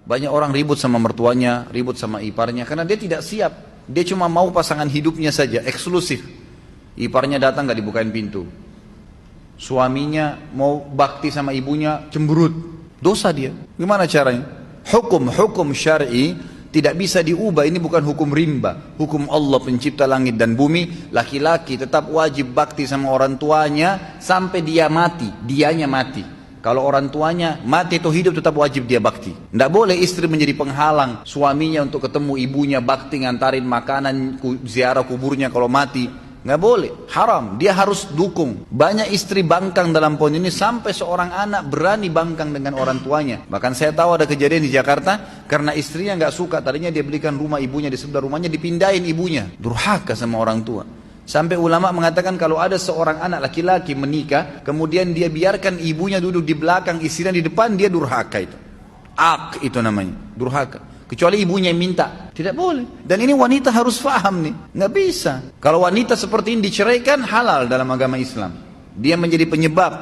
Banyak orang ribut sama mertuanya, ribut sama iparnya, karena dia tidak siap. Dia cuma mau pasangan hidupnya saja, eksklusif. Iparnya datang gak dibukain pintu. Suaminya mau bakti sama ibunya, cemberut. Dosa dia. Gimana caranya? Hukum syar'i tidak bisa diubah. Ini bukan hukum rimba. Hukum Allah pencipta langit dan bumi. Laki-laki tetap wajib bakti sama orang tuanya sampai dia mati. Dianya mati. Kalau orang tuanya mati atau hidup tetap wajib dia bakti. Tidak boleh istri menjadi penghalang suaminya untuk ketemu ibunya, bakti, ngantarin makanan, ziarah kuburnya kalau mati. Nggak boleh, haram. Dia harus dukung. Banyak istri bangkang dalam poin ini sampai seorang anak berani bangkang dengan orang tuanya. Bahkan saya tahu ada kejadian di Jakarta karena istrinya nggak suka. Tadinya dia belikan rumah ibunya di sebelah rumahnya, dipindahin ibunya. Durhaka sama orang tua. Sampai ulama mengatakan kalau ada seorang anak laki-laki menikah, kemudian dia biarkan ibunya duduk di belakang, istrinya di depan, dia durhaka itu. Itu namanya, durhaka. Kecuali ibunya yang minta, tidak boleh. Dan ini wanita harus paham nih, nggak bisa. Kalau wanita seperti ini diceraikan, halal dalam agama Islam. Dia menjadi penyebab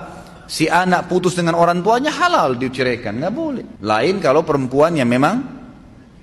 si anak putus dengan orang tuanya, halal diceraikan, nggak boleh. Lain kalau perempuan yang memang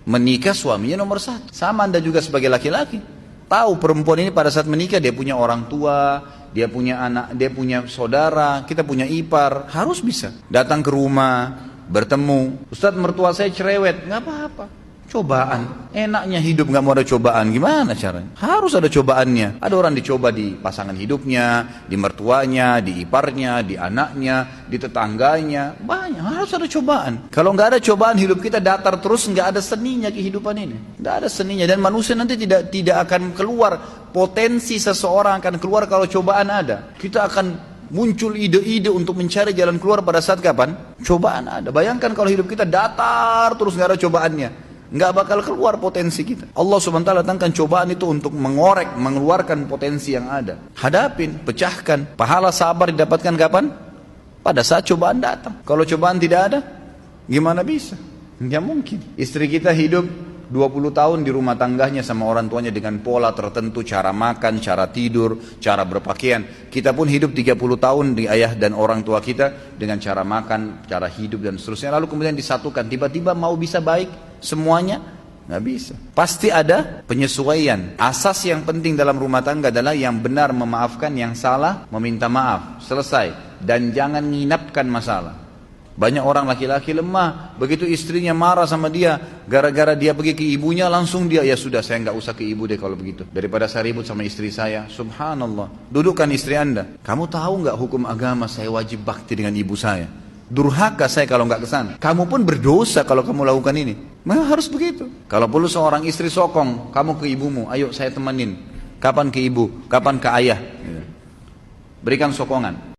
menikah suaminya nomor satu. Sama Anda juga sebagai laki-laki. Tahu perempuan ini pada saat menikah dia punya orang tua, dia punya anak, dia punya saudara, kita punya ipar, harus bisa datang ke rumah. Bertemu, Ustadz mertua saya cerewet, nggak apa-apa, cobaan. Enaknya hidup nggak mau ada cobaan, gimana caranya? Harus ada cobaannya. Ada orang dicoba di pasangan hidupnya, di mertuanya, di iparnya, di anaknya, di tetangganya, banyak. Harus ada cobaan. Kalau nggak ada cobaan, hidup kita datar terus, nggak ada seninya kehidupan ini, nggak ada seninya. Dan manusia nanti tidak akan keluar, potensi seseorang akan keluar kalau cobaan ada. Kita akan muncul ide-ide untuk mencari jalan keluar pada saat kapan? Cobaan ada. Bayangkan kalau hidup kita datar terus nggak ada cobaannya, nggak bakal keluar potensi kita. Allah subhanahu wa ta'ala datangkan cobaan itu untuk mengorek, mengeluarkan potensi yang ada. Hadapin, pecahkan. Pahala sabar didapatkan kapan? Pada saat cobaan datang. Kalau cobaan tidak ada, gimana bisa? Nggak mungkin. Istri kita hidup 20 tahun di rumah tangganya sama orang tuanya dengan pola tertentu, cara makan, cara tidur, cara berpakaian. Kita pun hidup 30 tahun di ayah dan orang tua kita dengan cara makan, cara hidup dan seterusnya. Lalu kemudian disatukan, tiba-tiba mau bisa baik semuanya? Nggak bisa. Pasti ada penyesuaian. Asas yang penting dalam rumah tangga adalah yang benar memaafkan, yang salah meminta maaf. Selesai. Dan jangan nginapkan masalah. Banyak orang laki-laki lemah, begitu istrinya marah sama dia, gara-gara dia pergi ke ibunya, langsung dia, ya sudah saya nggak usah ke ibu deh kalau begitu. Daripada saya ribut sama istri saya, subhanallah. Dudukkan istri Anda. Kamu tahu nggak hukum agama saya wajib bakti dengan ibu saya? Durhaka saya kalau nggak kesana. Kamu pun berdosa kalau kamu lakukan ini. Memang harus begitu. Kalau perlu seorang istri sokong, kamu ke ibumu, ayo saya temenin. Kapan ke ibu, kapan ke ayah. Berikan sokongan.